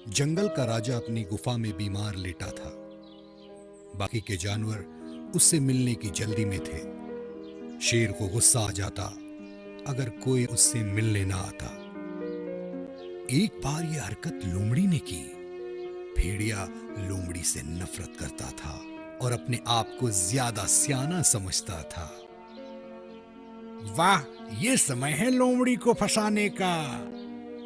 जंगल का राजा अपनी गुफा में बीमार लेटा था। बाकी के जानवर उससे मिलने की जल्दी में थे। शेर को गुस्सा आ जाता अगर कोई उससे मिलने ना आता। एक बार यह हरकत लोमड़ी ने की। भेड़िया लोमड़ी से नफरत करता था और अपने आप को ज्यादा सियाना समझता था। वाह, ये समय है लोमड़ी को फंसाने का।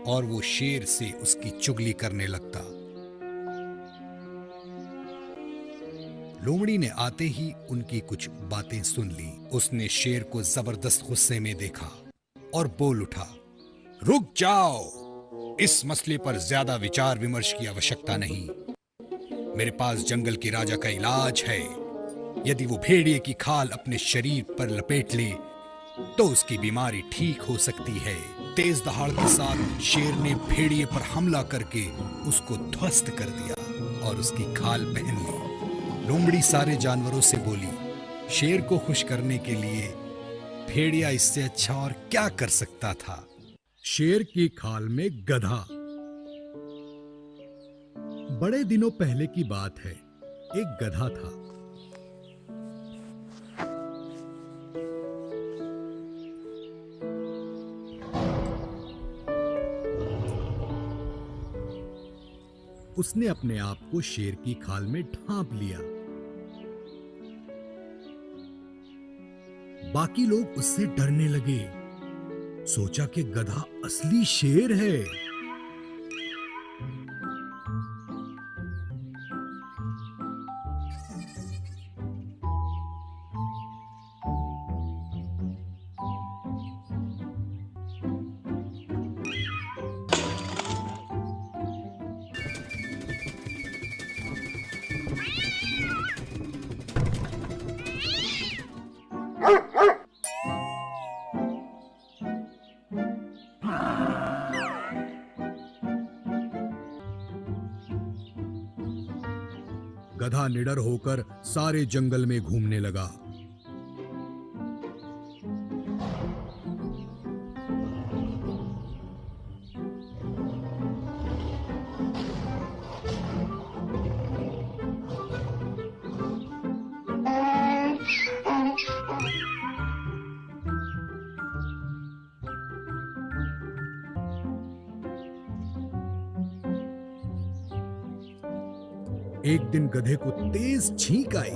और वो शेर से उसकी चुगली करने लगता। लोमड़ी ने आते ही उनकी कुछ बातें सुन ली। उसने शेर को जबरदस्त गुस्से में देखा और बोल उठा, रुक जाओ, इस मसले पर ज्यादा विचार विमर्श की आवश्यकता नहीं। मेरे पास जंगल के राजा का इलाज है। यदि वो भेड़िए की खाल अपने शरीर पर लपेट ले तो उसकी बीमारी ठीक हो सकती है। तेज दहाड़ के साथ शेर ने भेड़िए पर हमला करके उसको ध्वस्त कर दिया और उसकी खाल पहन ली। लोमड़ी सारे जानवरों से बोली, शेर को खुश करने के लिए भेड़िया इससे अच्छा और क्या कर सकता था। शेर की खाल में गधा। बड़े दिनों पहले की बात है। एक गधा था। उसने अपने आप को शेर की खाल में ढांप लिया। बाकी लोग उससे डरने लगे। सोचा कि गधा असली शेर है। गधा निडर होकर सारे जंगल में घूमने लगा। एक दिन गधे को तेज छींक आई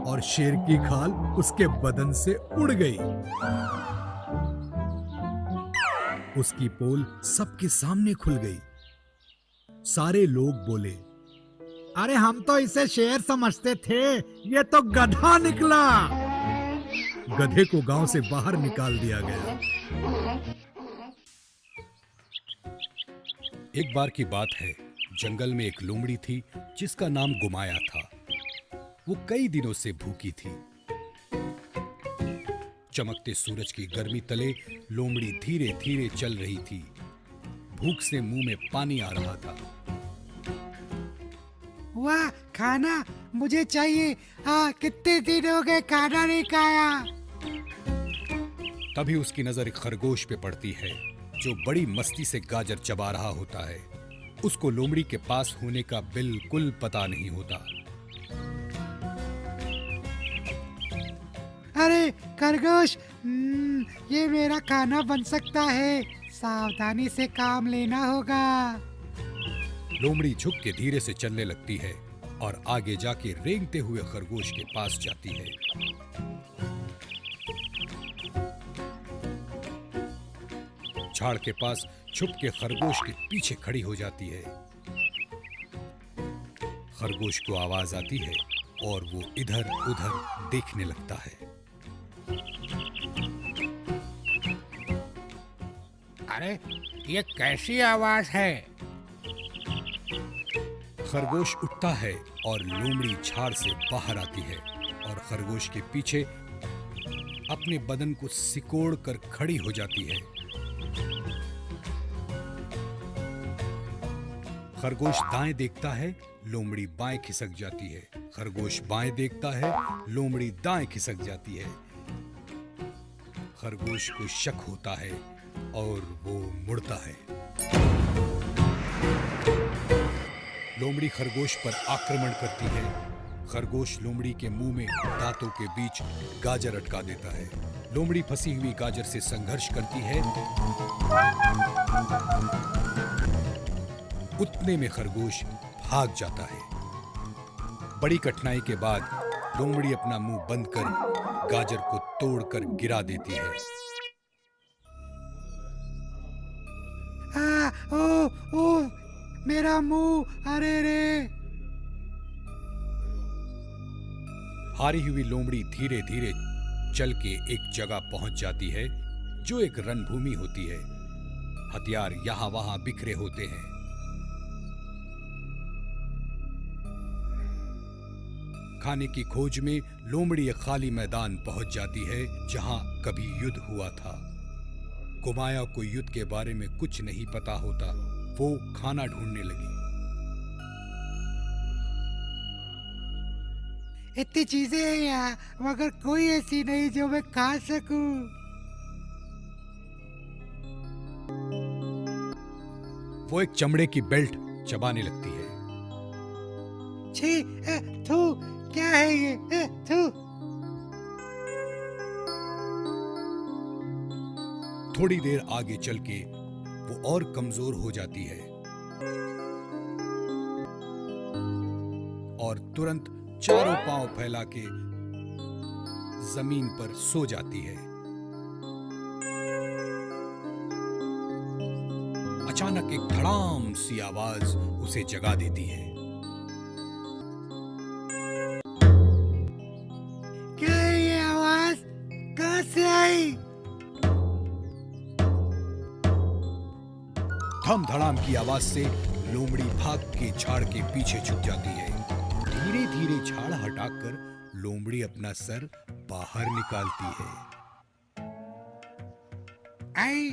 और शेर की खाल उसके बदन से उड़ गई। उसकी पोल सबके सामने खुल गई। सारे लोग बोले, अरे हम तो इसे शेर समझते थे, ये तो गधा निकला। गधे को गांव से बाहर निकाल दिया गया। एक बार की बात है, जंगल में एक लोमड़ी थी जिसका नाम गुमाया था। वो कई दिनों से भूखी थी। चमकते सूरज की गर्मी तले लोमड़ी धीरे धीरे चल रही थी। भूख से मुंह में पानी आ रहा था। वाह, खाना मुझे चाहिए। कितने दिन हो गए खाना नहीं खाया। तभी उसकी नजर एक खरगोश पे पड़ती है जो बड़ी मस्ती से गाजर चबा रहा होता है। उसको लोमड़ी के पास होने का बिल्कुल पता नहीं होता। अरे खरगोश, ये मेरा खाना बन सकता है। सावधानी से काम लेना होगा। लोमड़ी झुक के धीरे से चलने लगती है और आगे जाके रेंगते हुए खरगोश के पास जाती है। झाड़ के पास छुप के खरगोश के पीछे खड़ी हो जाती है। खरगोश को आवाज आती है और वो इधर उधर देखने लगता है। अरे ये कैसी आवाज है? खरगोश उठता है और लोमड़ी झाड़ से बाहर आती है और खरगोश के पीछे अपने बदन को सिकोड़ कर खड़ी हो जाती है। खरगोश दाएं देखता है, लोमड़ी बाएं खिसक जाती है। खरगोश बाएं देखता है, लोमड़ी दाएं खिसक जाती है। खरगोश को शक होता है और वो मुड़ता है। लोमड़ी खरगोश पर आक्रमण करती है। खरगोश लोमड़ी के मुंह में दांतों के बीच गाजर अटका देता है। लोमड़ी फंसी हुई गाजर से संघर्ष करती है। उतने में खरगोश भाग जाता है। बड़ी कठिनाई के बाद लोमड़ी अपना मुंह बंद कर गाजर को तोड़कर गिरा देती है। ओ मेरा मुंह, अरे रे। हारी हुई लोमड़ी धीरे धीरे चल के एक जगह पहुंच जाती है जो एक रणभूमि होती है। हथियार यहां वहां बिखरे होते हैं। खाने की खोज में लोमड़ी एक खाली मैदान पहुंच जाती है जहां कभी युद्ध हुआ था। कुमाया को युद्ध के बारे में कुछ नहीं पता होता। वो खाना ढूंढने लगी। इतनी चीजें हैं यहाँ, मगर कोई ऐसी नहीं जो मैं खा सकूं। वो एक चमड़े की बेल्ट चबाने लगती है। छी, थू, क्या है ये, थू। थोड़ी देर आगे चल के वो और कमजोर हो जाती है और तुरंत चारों पांव फैला के जमीन पर सो जाती है। अचानक एक धड़ाम सी आवाज उसे जगा देती है। क्या है ये आवाज, कहां से आई? धम धड़ाम की आवाज से लोमड़ी भाग के झाड़ के पीछे छुप जाती है। धीरे धीरे झाड़ हटाकर लोमड़ी अपना सर बाहर निकालती है। आई।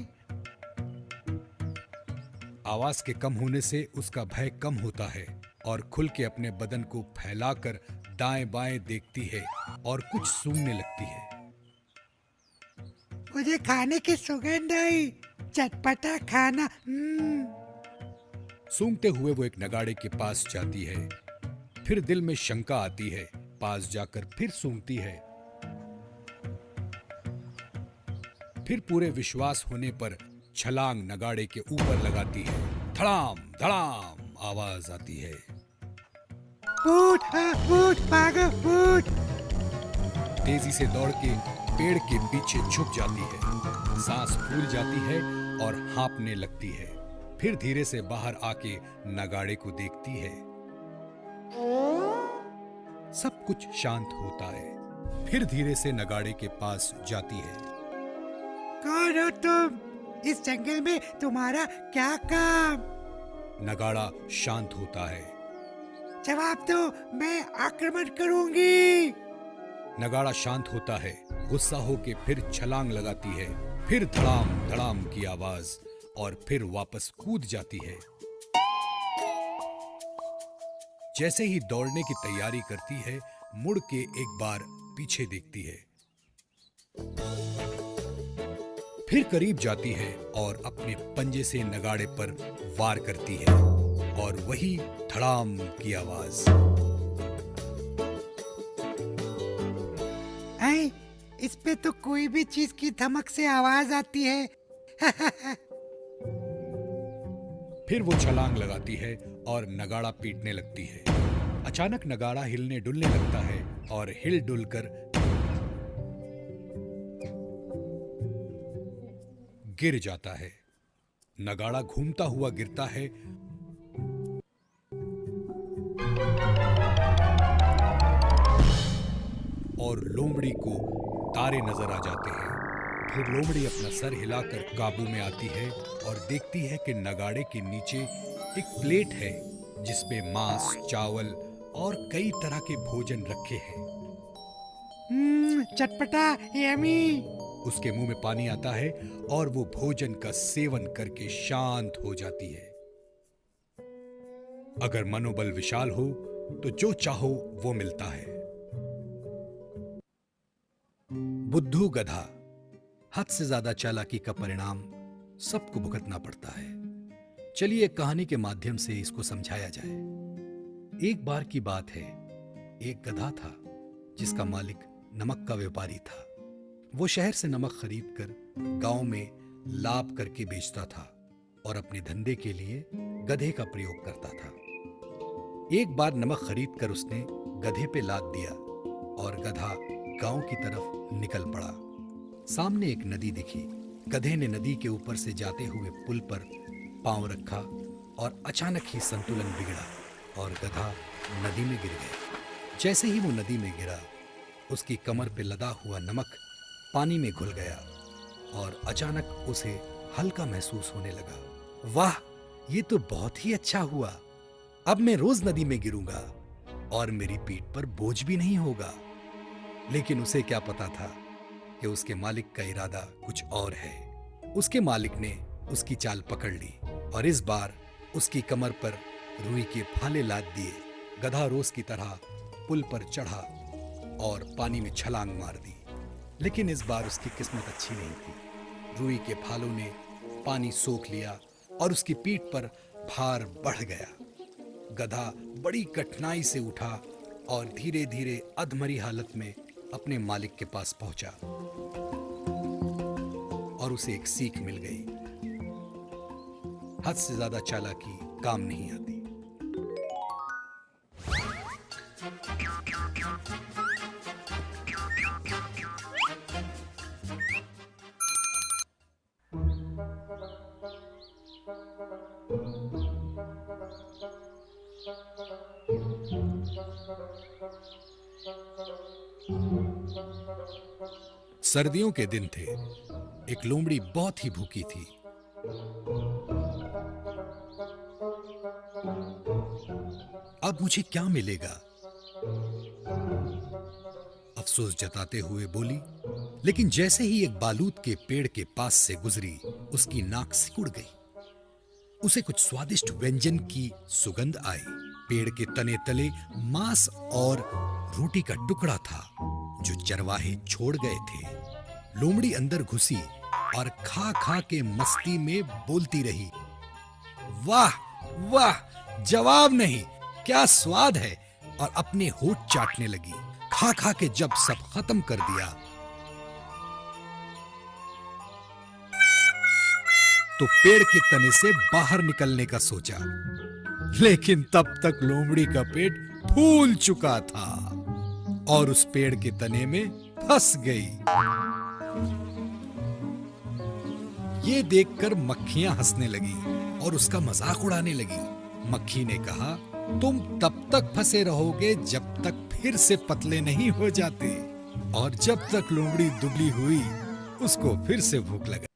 आवाज के कम होने से उसका भय कम होता है और खुल के अपने बदन को फैलाकर दाएं बाएं देखती है और कुछ सूंघने लगती है। मुझे खाने की सुगंध आई, चटपटा खाना। सूंघते हुए वो एक नगाड़े के पास जाती है। फिर दिल में शंका आती है। पास जाकर फिर सूंघती है। फिर पूरे विश्वास होने पर छलांग नगाड़े के ऊपर लगाती है। धड़ाम धड़ाम आवाज आती है। भूत, भूत, भागो भूत। तेजी से दौड़ के पेड़ के पीछे छुप जाती है। सांस फूल जाती है और हाँफने लगती है। फिर धीरे से बाहर आके नगाड़े को देखती है। सब कुछ शांत होता है। फिर धीरे से नगाड़े के पास जाती है। कौन हो तुम? इस जंगल में तुम्हारा क्या काम? नगाड़ा शांत होता है। जवाब दो, मैं आक्रमण करूंगी। नगाड़ा शांत होता है। गुस्सा होके फिर छलांग लगाती है। फिर धड़ाम धड़ाम की आवाज और फिर वापस कूद जाती है। जैसे ही दौड़ने की तैयारी करती है, मुड़ के एक बार पीछे देखती है। फिर करीब जाती है और अपने पंजे से नगाड़े पर वार करती है और वही धड़ाम की आवाज। इस पे तो कोई भी चीज की धमक से आवाज आती है। फिर वो छलांग लगाती है और नगाड़ा पीटने लगती है। अचानक नगाड़ा हिलने डुलने लगता है और हिल डुल कर गिर जाता है। नगाड़ा घूमता हुआ गिरता है और लोमड़ी को तारे नजर आ जाते हैं। फिर लोमड़ी अपना सर हिलाकर काबू में आती है और देखती है कि नगाड़े के नीचे एक प्लेट है जिसमें मांस, चावल और कई तरह के भोजन रखे हैं। चटपटा, यम्मी। उसके मुंह में पानी आता है और वो भोजन का सेवन करके शांत हो जाती है। अगर मनोबल विशाल हो तो जो चाहो वो मिलता है। बुद्धू गधा, हद से ज्यादा चालाकी का परिणाम सबको भुगतना पड़ता है। चलिए कहानी के माध्यम से इसको समझाया जाए। एक बार की बात है, एक गधा था जिसका मालिक नमक का व्यापारी था। वो शहर से नमक खरीद कर गांव में लाभ करके बेचता था और अपने धंधे के लिए गधे का प्रयोग करता था। एक बार नमक खरीद कर उसने गधे पे लाद दिया और गधा गांव की तरफ निकल पड़ा। सामने एक नदी दिखी। गधे ने नदी के ऊपर से जाते हुए पुल पर पांव रखा और अचानक ही संतुलन बिगड़ा और गधा नदी में गिर गया। जैसे ही वो नदी में गिरा, उसकी कमर पे लदा हुआ नमक पानी में घुल गया और अचानक उसे हल्का महसूस होने लगा। वाह, ये तो बहुत ही अच्छा हुआ। अब मैं रोज नदी में गिरूंगा और मेरी पीठ पर बोझ भी नहीं होगा। लेकिन उसे क्या पता था कि उसके मालिक का इरादा कुछ और है। उसके मालिक ने उसकी चाल पकड़ ली और इस बार उसकी कमर पर रुई के फाले लाद दिए। गधा रोज की तरह पुल पर चढ़ा और पानी में छलांग मार दी। लेकिन इस बार उसकी किस्मत अच्छी नहीं थी। रुई के फालों ने पानी सोख लिया और उसकी पीठ पर भार बढ़ गया। गधा बड़ी कठिनाई से उठा और धीरे धीरे अधमरी हालत में अपने मालिक के पास पहुंचा और उसे एक सीख मिल गई। हद से ज्यादा चालाकी काम नहीं आती। सर्दियों के दिन थे। एक लोमड़ी बहुत ही भूखी थी। अब मुझे क्या मिलेगा? अफसोस जताते हुए बोली। लेकिन जैसे ही एक बालूत के पेड़ के पास से गुजरी, उसकी नाक सिकुड़ गई। उसे कुछ स्वादिष्ट व्यंजन की सुगंध आई। पेड़ के तने तले मांस और रोटी का टुकड़ा था जो चरवाहे छोड़ गए थे। लोमड़ी अंदर घुसी और खा खा के मस्ती में बोलती रही, वाह वाह, जवाब नहीं, क्या स्वाद है। और अपने होठ चाटने लगी। खा खा के जब सब खत्म कर दिया तो पेड़ के तने से बाहर निकलने का सोचा। लेकिन तब तक लोमड़ी का पेट फूल चुका था और उस पेड़ के तने में फंस गई। ये देखकर मक्खियां हंसने लगी और उसका मजाक उड़ाने लगी। मक्खी ने कहा, तुम तब तक फंसे रहोगे जब तक फिर से पतले नहीं हो जाते। और जब तक लोमड़ी दुबली हुई, उसको फिर से भूख लगा।